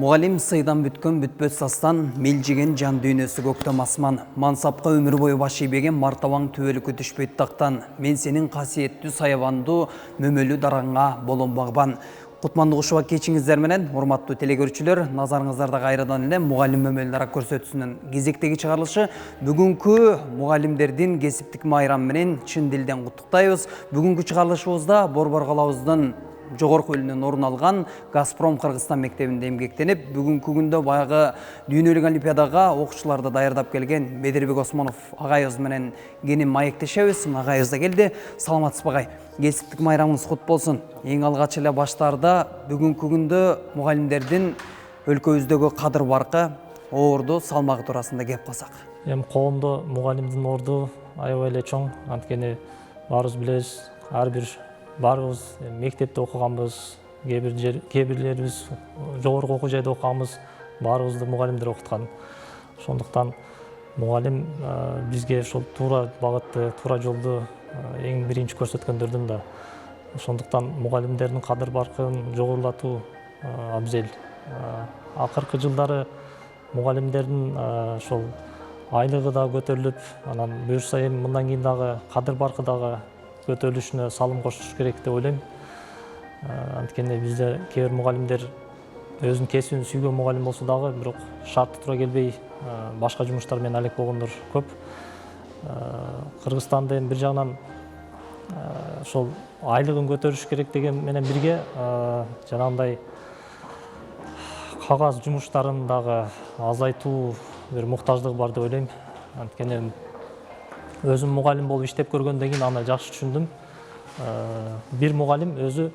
Мұғалим сыйдан бүткөн бүтпөт састан, мелжиген жан дүйнөсү көктөм асман. Мансапка өмүр бою башыйбеген мартабаң түбөлүккө түшпөйт тактан. Мен сенин касиеттүү саябанду, мөмөлүү дараңга болом багбан. Кутмандуу Кушубак кечиңиздер менен, урматтуу телекөрүүчүлөр, назарыңыздарда кайрадан эле мугалим мөмөлдөр көрсөтүүсүнүн кезектеги чыгарылышы бүгүнкү мугалимдердин кесиптик майрамы менен чын дилден куттуктайбыз. Бүгүнкү чыгарылышыбызда Борбор калабыбыздын жогорку бөлүмүнөн орун алган Газпром Кыргызстан мектебинде эмгектенип, бүгүнкү күндө баягы дүйнөлүк олимпиадага окуучуларды даярдап келген Бедербек Осмонов агайыбыз менен кенен маектешебиз. Агайыбыз да келди. Саламатсызбы агай? Кесиптик майрамыңыз кут болсун. Эң алгач эле баштаарда бүгүнкү күндө мугалимдердин өлкөбүздөгү кадыр баркы, орду салмагы туурасында кеп калсак. Коомдо мугалимдин орду аябай эле чоң. Анткени баарыбыз билебиз, ар бир баарыбыз мектепте окуганбыз, кээ бирлерибиз жогорку окуу жайда окуганбыз, баарыбызды мугалимдер окуткан. Ошондуктан мугалим бизге ошол туура багытты, туура жолду эң биринчи көрсөткөндөрдүн да. Ошондуктан мугалимдердин кадыр баркын жогорулатуу абзел. Акыркы жылдары мугалимдердин ошол айлыгы да көтөрүлүп, анан буюрса эми мындан кийин дагы кадыр баркы дагы көтөрүлүшүнө салым кошуш керек деп ойлойм. Анткени бизде кээ бир мугалимдер өзүнүн кесибин сүйгөн мугалим болсо дагы, бирок шарты туура келбей башка жумуштар менен алек болгондор көп. Кыргызстанда эми бир жагынан ошол айлыгын көтөрүш керек деген менен бирге жанагындай кагаз жумуштарын дагы азайтуу бир муктаждыгы бар деп ойлойм. Анткени өзүм мугалим болуп иштеп көргөндөн кийин аны жакшы түшүндүм. Бир мугалим өзү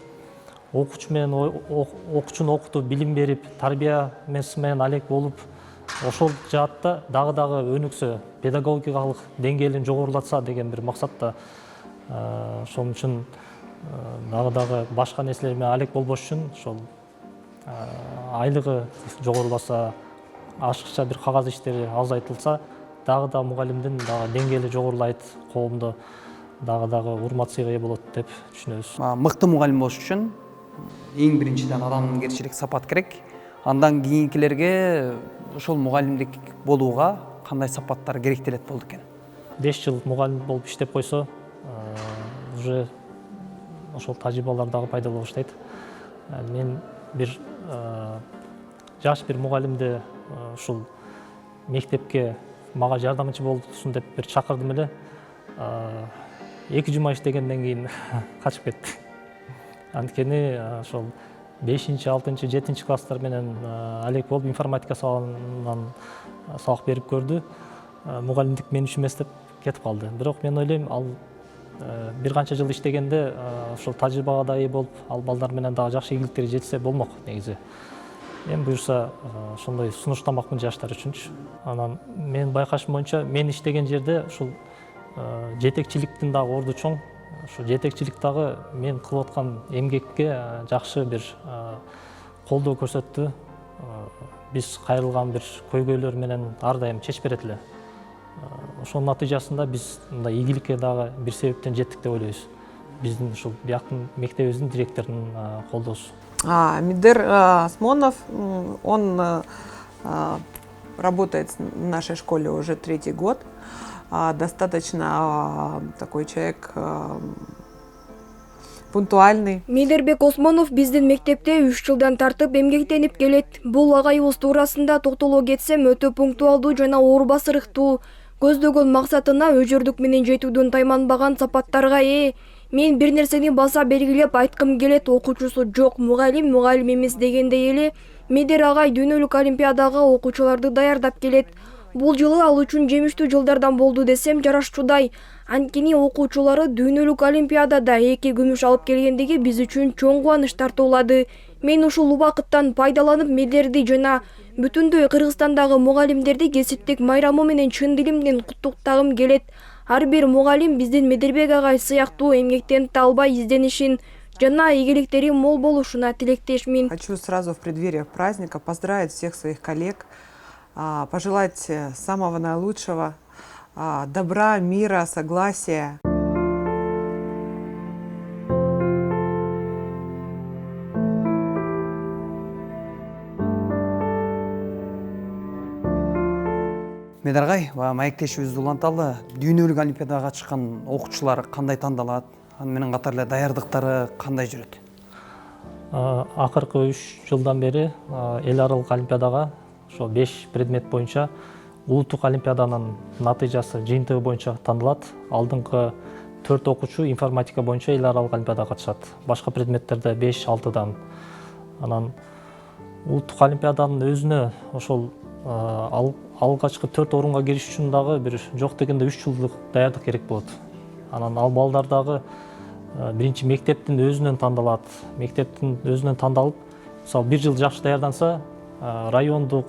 окуучу менен окуучуну окутуп, билим берип, тарбия менен алек болуп, ошол жаатта дагы өнүксө, педагогикалык деңгээлин жогорулатса деген бир максатта, ошон үчүн дагы башка нерселер менен алек болбош үчүн ошол айлыгы жогоруласа, ашыкча бир кагаз иштери азайтылса, дагы да мугалимдин дагы деңгээли жогорулайт, коомдо дагы урмат сыйга ээ болот деп түшүнөбүз. Мыкты мугалим болуш үчүн эң биринчиден адамгерчилик сапат керек. Андан кийинкилерге ошол мугалимдик болууга кандай сапаттар керектелет болду экен? 5 жыл мугалим болуп иштеп койсо, уже ошол тажрыйбалар дагы пайда боло баштайт. Мен бир жаш бир мугалимди ушул мектепке мага жардамчы болсун деп бир чакырдым эле. 2 жума иштегенден кийин качып кетти. Анткени ошол 5-6, 7 класстар менен алек болуп информатика сабагынан сабак берип көрдү. Мугалимдик мен үчүн эмес деп кетип калды. Бирок мен ойлойм, ал бир канча жыл иштегенде ошол тажрыйбага да ээ болуп, ал балдар менен дагы жакшы ийгиликтерге жетсе болмок негизи. Эми буюрса ошондой сунуштамакмын жаштар үчүнчү. Анан мен байкашым боюнча мен иштеген жерде ушул жетекчиликтин дагы орду чоң. Ошо жетекчилик дагы мен кылып аткан эмгекке жакшы бир колдоо көрсөттү. Биз кайрылган бир көйгөйлөр менен ар дайым чечип берет эле. Ошонун натыйжасында биз мындай ийгиликке дагы бир себептен жеттик деп ойлойбуз. Биздин ушул бияктын мектебибиздин директорунун колдоосу. Медер Осмонов, он работает в нашей школе уже 3-й год. Достаточно такой человек пунктуальный. Бедербек Осмонов биздин мектепте 3 жылдан тартып эмгектенип келет. Бул агайыбыз туурасында токтоло кетсем, өтө пунктуалдуу жана оор басырыктуу, көздөгөн максатына өжөрдүк менен жетүүдөн тайманбаган сапаттарга ээ. Мен бир нерсени баса белгилеп айткым келет, окуучусу жок мугалим эмес дегендей эле Медер агай дүйнөлүк олимпиадага окуучуларды даярдап келет. Бул жылы ал үчүн жемиштүү жылдардан болду десем жарашчудай. Анткени окуучулары дүйнөлүк олимпиадада 2 күмүш алып келгендиги биз үчүн чоң кубаныч тартуулады. Мен ушул убакыттан пайдаланып Медерди жана бүтүндөй Кыргызстандагы мугалимдерди кесиптик майрамы менен чын дилимден куттуктагым келет. Ар бир мугалим биздин Медербек агай сыяктуу эмгектенип талбай изденишин жана ийгиликтери мол болушуна тилектешмин. Хочу сразу в преддвериях праздника поздравить всех своих коллег, пожелать самого наилучшего, добра, мира, согласия. Медаргай, маектешибизди уланталы. Дүйнөлүк олимпиадага чыккан окуучулар кандай тандалат? Аны менен катар эле даярдыктары кандай жүрөт? Акыркы 3 жылдан бери эл аралык олимпиадага ошо 5 предмет боюнча улуттук олимпиаданын натыйжасы жыйынтыгы боюнча тандалат. Алдыңкы 4 окуучу информатика боюнча эл аралык олимпиадага катышат. Башка предметтерде 5-6дан. Анан улуттук олимпиаданын өзүнө ошол алгачкы 4 орунга кириш үчүн дагы бир жок дегенде 3 жылдык даярдык керек болот. Анан ал балдар дагы биринчи мектептин өзүнөн тандалат. Мектептин өзүнөн тандалып, мисалы 1 жыл жакшы даярданса, райондук,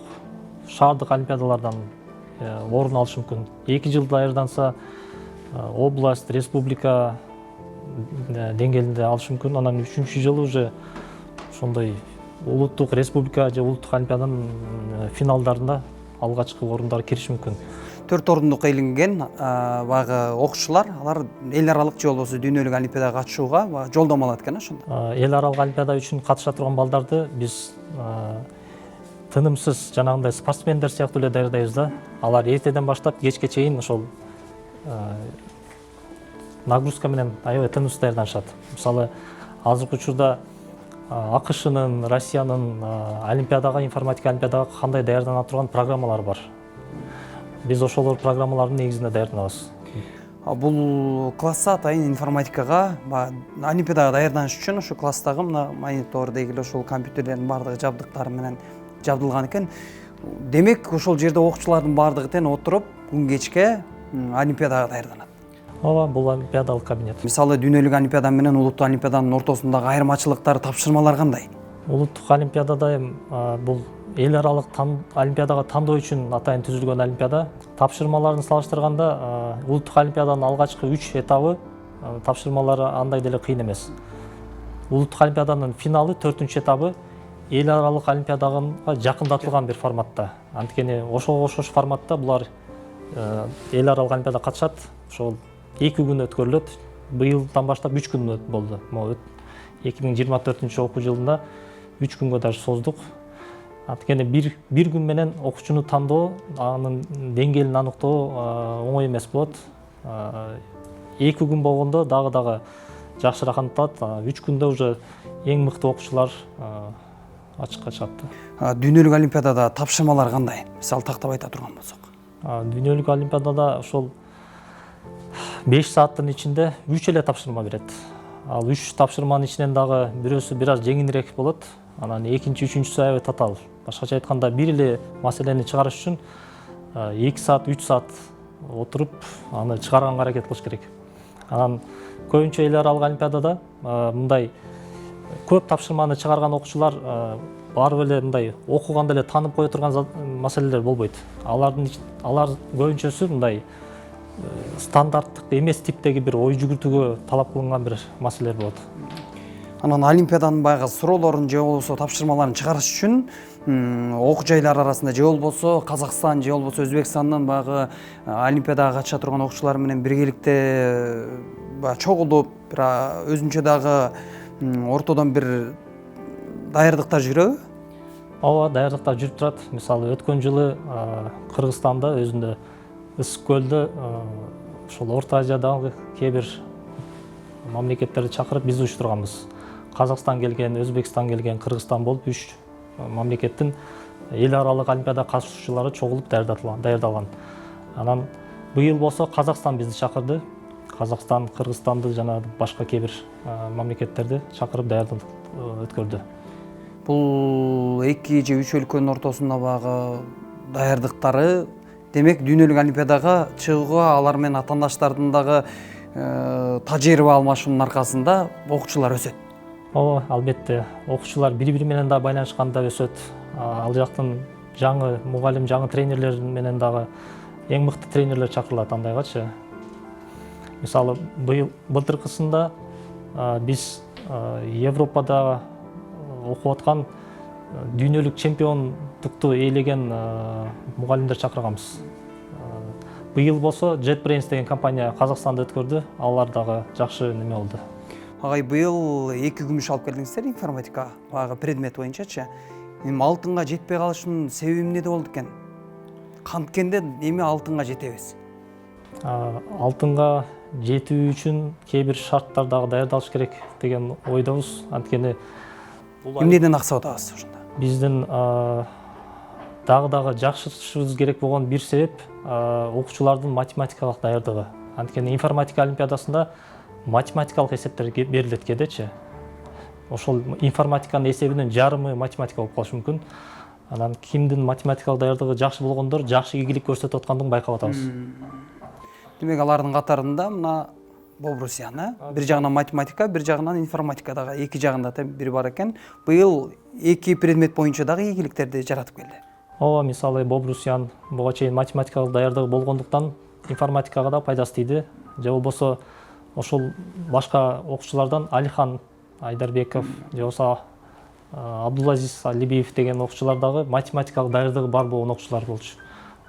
шаардык олимпиадалардан орун алышы мүмкүн. 2 жыл даярданса, область, республика деңгээлинде алышы мүмкүн. Анан 3-чү жылы уже ошондой улуттук, республика же улуттук олимпиаданын финалдарында алгачкы орундар кириш мүмкүн. 4 орундук илинген багы окуучулар, алар эл аралык же болбосо дүйнөлүк олимпиадага катышууга жолдомо алат экен ошондо. Эл аралык олимпиада үчүн катыша турган балдарды биз тынымсыз жанагындай спортсмендер сыяктуу эле даярдайбыз да. Алар эртеден баштап кечке чейин ошол нагрузка менен аябай тынымсыз даярданышат. Мисалы, азыркы учурда АКШнын, Россиянын олимпиадага, информатика олимпиадага кандай даярдана турган программалары бар. Биз ошол программалардын негизинде даярданабыз. Бул класста атайын информатикага, олимпиадага даярданыш үчүн ошо класстагы мына монитор дегиле ошол компьютерлердин баардыгы жабдыктары менен жабдылган экен. Демек, ошол жерде окуучулардын баардыгы тең отуруп, күн кечке олимпиадага даярданат. Ооба, бул олимпиадалык кабинет. Мисалы, дүйнөлүк олимпиада менен улуттук олимпиаданын ортосундагы айырмачылыктар, тапшырмалар кандай? Улуттук олимпиадада бул эл аралык олимпиадага тандоо үчүн атайын түзүлгөн олимпиада. Тапшырмаларын салыштырганда улуттук олимпиаданын алгачкы 3 этабы тапшырмалары андай деле кыйын эмес. Улуттук олимпиаданын финалы 4-чү этабы эл аралык олимпиадага жакындатылган бир форматта. Анткени ошого окшош форматта булар эл аралык олимпиадага катышат. Ошол 2 күн өткөрүлөт. Быйылдан баштап 3 күн болду. 2024 окуу жылында 3 күнгө даже создук. Анткени бир күн менен окуучуну тандоо, анын деңгээлин аныктоо оңой эмес болот. 2 күн болгондо дагы жакшыраак аныкталат. 3 күндө уже эң мыкты окуучулар ачыкка чыгат. Дүйнөлүк олимпиадада тапшырмалар кандай? Мисалы тактап айта турган болсок. Дүйнөлүк олимпиадада ошол 5 сааттын ичинде 3 эле тапшырма берет. Ал 3 тапшырманын ичинен дагы бирөөсү бир аз жеңилирээк болот. Анан экинчи, үчүнчүсү аябай татаал. Башкача айтканда, бир эле маселени чыгарыш үчүн 2 саат, 3 саат отуруп, аны чыгарганга аракет кылыш керек. Анан көбүнчө эл аралык олимпиадада мындай көп тапшырманы чыгарган окуучулар барып эле мындай окуганда эле таанып кое турган маселелер болбойт. Алар көбүнчөсү мындай стандарттык эмес типтеги бир ой жүгүртүүгө талап кылынган бир маселелер болот. Анан олимпиаданын баягы суроолорун же болбосо тапшырмаларын чыгарыш үчүн окуу жайлар арасында же болбосо Казакстан же болбосо Өзбекстандын баягы олимпиадага катыша турган окуучулар менен биргеликте чогулуп, бир өзүнчө дагы ортодон бир даярдыктар жүрөбү? Ооба, даярдыктар жүрүп турат. Мисалы, өткөн жылы Кыргызстанда өзүндө Ысык көлдө ошол Орто Азиядагы кээ бир мамлекеттерди чакырып биз уюштурганбыз. Казакстан келген, Өзбекстан келген, Кыргызстан болуп 3 мамлекеттин эл аралык олимпиада катышуучулары чогулуп даярдалган. Анан быйыл болсо Казакстан бизди чакырды. Казакстан, Кыргызстанды жана башка кээ бир мамлекеттерди чакырып даярдык өткөрдү. Бул 2 же 3 өлкөнүн ортосунда багы даярдыктары, демек дүйнөлүк олимпиадага чыгууга алар менен атаандаштардын дагы тажрыйба алмашуунун аркасында окуучулар өсөт. Ооба, албетте. Окуучулар бири-бири менен да байланышканда өсөт. Ал жактын жаңы мугалим, жаңы тренерлер менен дагы эң мыкты тренерлер чакырылат андайгачы. Мисалы, былтыркысында биз Европада окуп аткан дүйнөлүк чемпиондукту ээлеген мугалимдер чакырганбыз. Быйыл болсо JetBrains деген компания Казакстанда өткөрдү. Алар дагы жакшы неме болду. Агай, быйыл 2 күмүш алып келдиңиздер информатика багы предмет боюнчачы. Эми алтынга жетпей калышынын себеби эмнеде болду экен? канткенде эми алтынга жетебиз? Алтынга жетүү үчүн кээ бир шарттар дагы даярдалыш керек деген ойдобуз. Анткени эмнеден аксап атабыз ошондо? биздин дагы жакшыртышыбыз керек болгон бир себеп окуучулардын математикалык даярдыгы. Анткени информатика олимпиадасында математикалык эсептер берилет кээдечи. Ошол информатиканын эсебинин жарымы математика болуп калышы мүмкүн. Анан кимдин математикалык даярдыгы жакшы болгондор жакшы ийгилик көрсөтүп аткандыгын байкап атабыз. Демек алардын катарында мына Бобрусян, бир жагынан математика, бир жагынан информатика дагы эки жагында тең бир бар экен. Быйыл эки предмет боюнча дагы ийгиликтерди жаратып келди. Ооба, мисалы Бобрусян буга чейин математикалык даярдыгы болгондуктан информатикага да пайдасы тийди. Же болбосо ошол башка окуучулардан Алихан Айдарбеков, же болбосо Абдулазиз Алибиев деген окуучулар дагы математикалык даярдыгы бар болгон окуучулар болчу.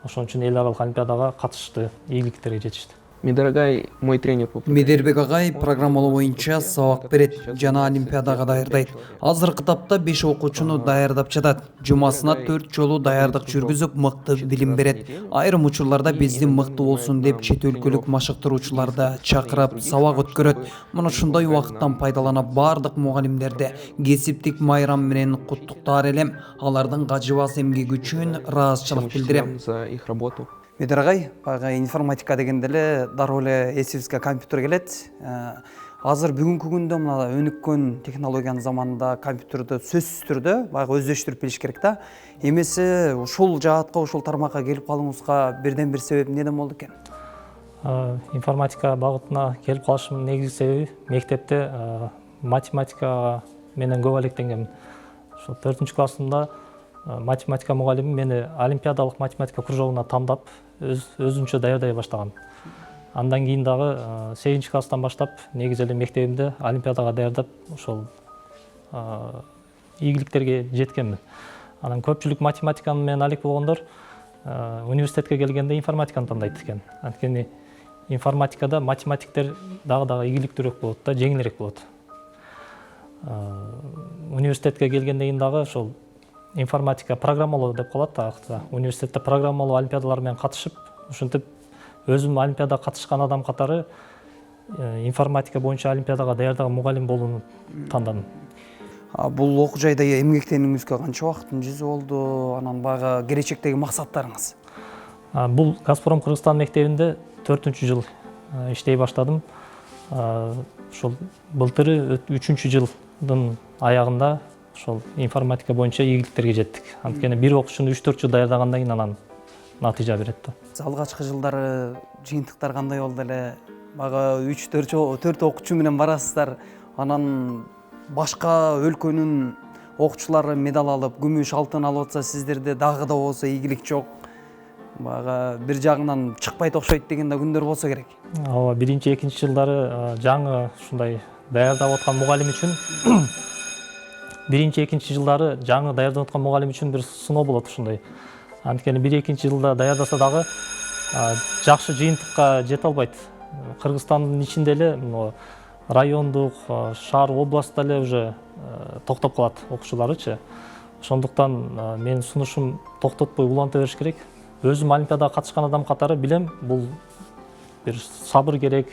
Ошон үчүн эл аралык олимпиадага катышты, ийгиликтерге жетишти. Медорогай мой тренер по Медербек агай программалоо боюнча сабак берет жана олимпиадага даярдайт. Азыркы тапта 5 окуучуну даярдап жатат. Жумасына 4 жолу даярдык жүргүзүп, мыкты билим берет. Айрым учурларда биздин мыкты болсун деп чет өлкөлүк машыктыруучуларды чакырып сабак өткөрөт. Мына ушундай убакыттан пайдаланып бардык мугалимдерди кесиптик майрам менен куттуктаар элем. Алардын кажыбас эмгеги үчүн ыраазычылык билдирем. за их работу. Медерагай, баягы информатика дегенде эле дароо эле эсибизге компьютер келет. Азыр бүгүнкү күндө мына өнүккөн технологиянын заманында компьютерди сөзсүз түрдө баягы өздөштүрүп билиш керек да. Эмесе ушул жаатка, ушул тармакка келип калуңузга бирден бир себеп неден болду экен? Информатика багытына келип калышымдын негизги себеби мектепте математика менен көп алектенгем. Ошо 4 классымда математика мугалими мени олимпиадалык математика кружогуна тандап өзүнчө даярдай баштаган. Андан кийин дагы 8 класстан баштап негизи эле мектебимде олимпиадага даярдап ошол ийгиликтерге жеткенмин. Анан көпчүлүк математика менен алек болгондор университетке келгенде информатиканы тандайт экен. Анткени информатикада математиктер дагы ийгиликтүүрөөк болот да, жеңилирээк болот. Университетке келгенден кийин дагы ошол информатика программалоо деп калат да. Университетте программалоо олимпиадалар менен катышып, ушинтип өзүм олимпиадага катышкан адам катары информатика боюнча олимпиадага даярдаган мугалим болууну тандадым. Бул окуу жайда эмгектенүүңүзгө канча убакыттын жүзү болду? Анан баягы келечектеги максаттарыңыз? Бул Газпром Кыргызстан мектебинде 4-жыл иштей баштадым. Ошол былтыры 3-жылдын аягында ошол информатика боюнча ийгиликтерге жеттик. Анткени бир окуучуну 3-4 жыл даярдагандан кийин анан натыйжа берет да. Алгачкы жылдары жыйынтыктар кандай болду эле? Баягы 3-4 окуучу менен барасыздар. Анан башка өлкөнүн окуучулары медаль алып, күмүш, алтын алып атса, сиздерде дагы да болсо ийгилик жок. Баягы бир жагынан чыкпайт окшойт деген да күндөр болсо керек. Ооба, 1-2 жылдары жаңы ушундай даярдап аткан мугалим үчүн 1-2 жылдары жаңы даярдап аткан мугалим үчүн бир сыноо болот ушундай. Анткени 1-2 жылда даярдаса дагы жакшы жыйынтыкка жете албайт. Кыргызстандын ичинде эле райондук, шаар, областта эле уже токтоп калат окуучуларычы. Ошондуктан менин сунушум токтотпой уланта бериш керек. Өзүм олимпиадага катышкан адам катары билем, бул бир сабыр керек,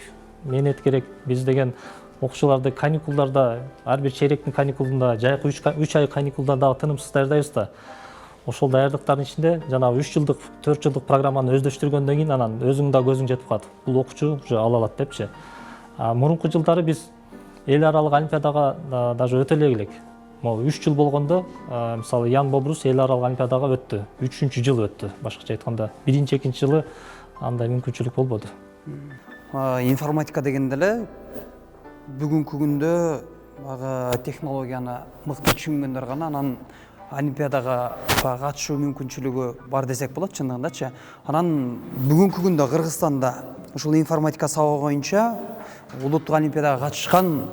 мээнет керек. Биз деген окуучуларды каникулдарда, ар бир чейректин каникулунда, жайкы 3 ай каникулда дагы тынымсыз даярдайбыз да. Ошол даярдыктардын ичинде жанагы 3 жылдык, 4 жылдык программаны өздөштүргөндөн кийин анан өзүң да көзүң жетип калат. Бул окуучу уже ала алат депчи. Мурунку жылдары биз эл аралык олимпиадага даже өтө элек элек. 3 жыл болгондо, мисалы Ян Бобрус эл аралык олимпиадага өттү. 3-жыл өттү. Башкача айтканда, 1-2 жылы андай мүмкүнчүлүк болбоду. Информатика дегенде эле бүгүнкү күндө баягы технологияны мыкты түшүнгөндөр гана анан олимпиадага катышуу мүмкүнчүлүгү бар десек болот чындыгындачы. Анан бүгүнкү күндө Кыргызстанда ушул информатика сабагы боюнча улуттук олимпиадага катышкан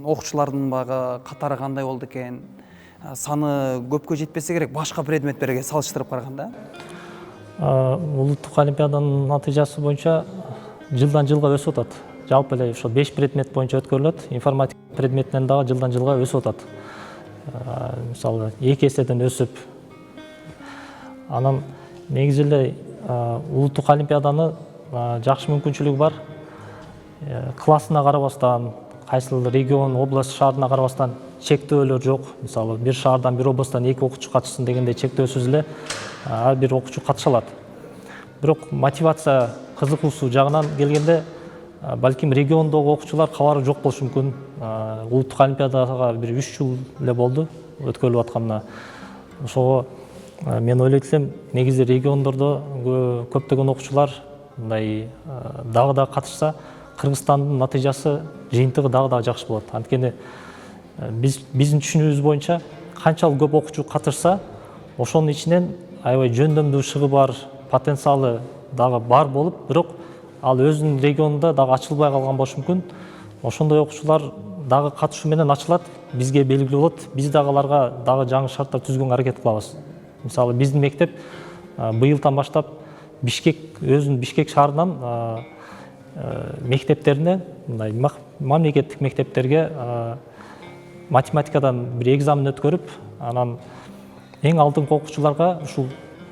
окуучулардын баягы катары кандай болду экен? Саны көпкө жетпесе керек, башка предметтерге салыштырып караганда. Улуттук олимпиаданын натыйжасы боюнча жылдан жылга өсүп атат. Жалпы эле ошо 5 предмет боюнча өткөрүлөт. Информатика предметинен дагы жылдан жылга өсүп атат. Мисалы 2 эседен өсүп. Анан негизи эле улуттук олимпиаданы жакшы мүмкүнчүлүгү бар. Классына карабастан, кайсыл регион, область, шаарына карабастан чектөөлөр жок. Мисалы, бир шаардан, бир областтан 2 окуучу катышсын дегенде чектөөсүз эле ар бир окуучу катыша алат. Бирок мотивация, кызыгуусу жагынан келгенде, балким региондогу окуучулар кабары жок болушу мүмкүн. Улуттук олимпиадага бир 3 жыл эле болду өткөрүлүп атканына. Ошого мен ойлойт элем, негизи региондордо көптөгөн окуучулар мындай дагы да катышса, Кыргызстандын натыйжасы, жыйынтыгы дагы да жакшы болот. Анткени биздин түшүнүүбүз боюнча канчалык көп окуучу катышса, ошонун ичинен аябай жөндөмдүү шыгы бар, потенциалы дагы бар болуп, бирок ал өзүнүн регионунда дагы ачылбай калган болушу мүмкүн. Ошондой окуучулар дагы катышуу менен ачылат, бизге белгилүү болот. Биз дагы аларга дагы жаңы шарттар түзгөнгө аракет кылабыз. Мисалы, биздин мектеп быйылдан баштап өзүнүн Бишкек шаарынан мектептерине, мындай мамлекеттик мектептерге математикадан бир экзамен өткөрүп, анан эң алдыңкы окуучуларга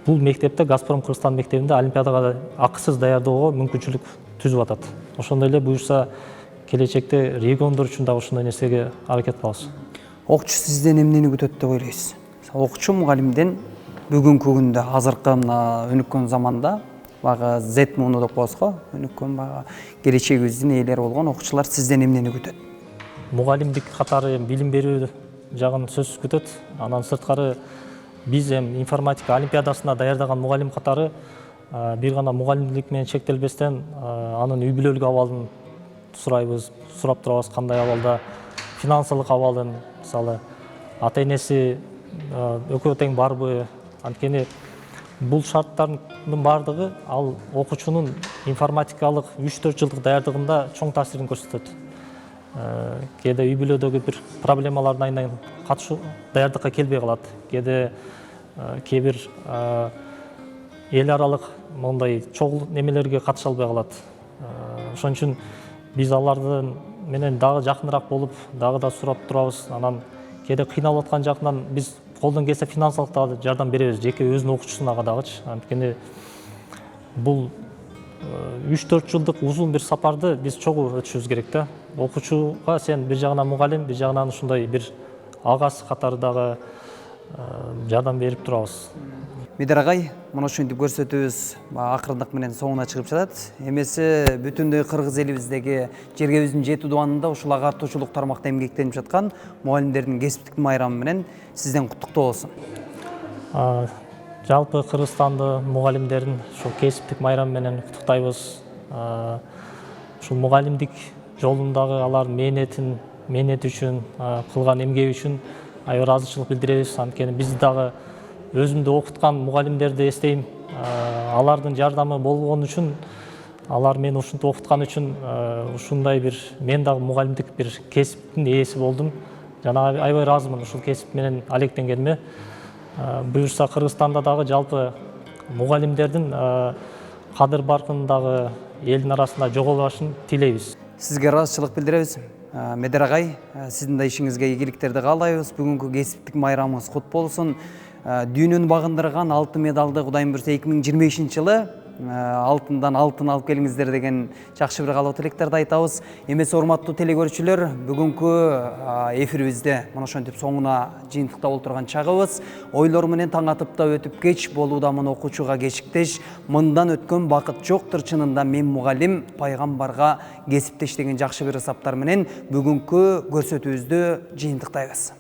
бул мектепте, Газпром Кыргызстан мектебинде олимпиадага акысыз даярдоого мүмкүнчүлүк түзүп атат. Ошондой эле буюрса, келечекте региондор үчүн дагы ушундай нерсеге аракет кылабыз. Окуучу сизден эмнени күтөт деп ойлойсуз? Окуучу мугалимден бүгүнкү күндө азыркы мына өнүккөн заманда бага Z муну деп коебуз го, өнүккөн бага келечегибиздин ээлери болгон окуучулар сизден эмнени күтөт? Мугалимдик катары билим берүү жагын сөзсүз күтөт. Анан сырткары биз информатика олимпиадасына даярдаган мугалим катары бир гана мугалимдик менен чектелбестен анын үй бүлөлүк абалын сурап турабыз, кандай абалда, финансылык абалын, мисалы, ата энеси экөө тең барбы. Анткени бул шарттардын бардыгы ал окуучунун информатикалык 3-4 жылдык даярдыгында чоң таасирин көрсөтөт. Кээде үй бүлөдөгү бир проблемалардын айынан катышуу даярдыкка келбей калат. Кээде кээ бир эл аралык мондай чогуу немелерге катыша албай калат. Ошон үчүн биз алардын менен дагы жакыныраак болуп, дагы да сурап турабыз. Анан кээде кыйналып аткан жагынан биз колдон келсе финансылык да жардам беребиз, жеке өзүнүн окуучусуна дагычы. Анткени бул 3-4 жылдык узун бир сапарды биз чогуу өтүшүбүз керек да. Окуучуга сен бир жагынан мугалим, бир жагынан ушундай бир агасы катары дагы жардам берип турабыз. Медер агай, мына ушинтип көрсөтүүбүз акырындык менен соңуна чыгып жатат. Эмеси бүтүндөй кыргыз элибиздеги жергебиздин 7 дубанында ушул агартуучулук тармакта эмгектенип жаткан мугалимдердин кесиптик майрамы менен сизден куттуктоо болсун. Жалпы Кыргызстанды мугалимдерин ушул кесиптик майрам менен куттуктайбыз. Ушул мугалимдик жолундагы алардын мээнети үчүн, кылган эмгеги үчүн аябай ыраазычылык билдиребиз. Анткени биз дагы өзүмдү окуткан мугалимдерди эстейм. Алардын жардамы болгон үчүн, алар мени ушинтип окуткан үчүн ушундай бир мен дагы мугалимдик бир кесиптин ээси болдум. Жана аябай ыраазымын ушул кесип менен алектенгениме. Буюрса Кыргызстанда дагы жалпы мугалимдердин кадыр баркын дагы элдин арасында жоголбашын тилейбиз. Сизге ыраазычылык билдиребиз. Медер агай, сиздин да ишиңизге ийгиликтерди каалайбыз. Бүгүнкү кесиптик майрамыңыз кут болсун. Дүйнөнү багындырган алтын медалды Кудайым буйрса 2025-жылы алтындан алтын алып келиңиздер деген жакшы бир каалоо тилектерди айтабыз. Эмесе урматтуу телекөрүүчүлөр, бүгүнкү эфирибизде мына ошентип соңуна жыйынтыкта олтурган чагыбыз. Ойлор менен таң атып да өтүп кеч болуудамын окуучуга кечиктеш. Мындан өткөн бакыт жоктур чынында, мен мугалим пайгамбарга кесиптеш деген жакшы бир ысаптар менен бүгүнкү көрсөтүүбүздү жыйынтыктайбыз.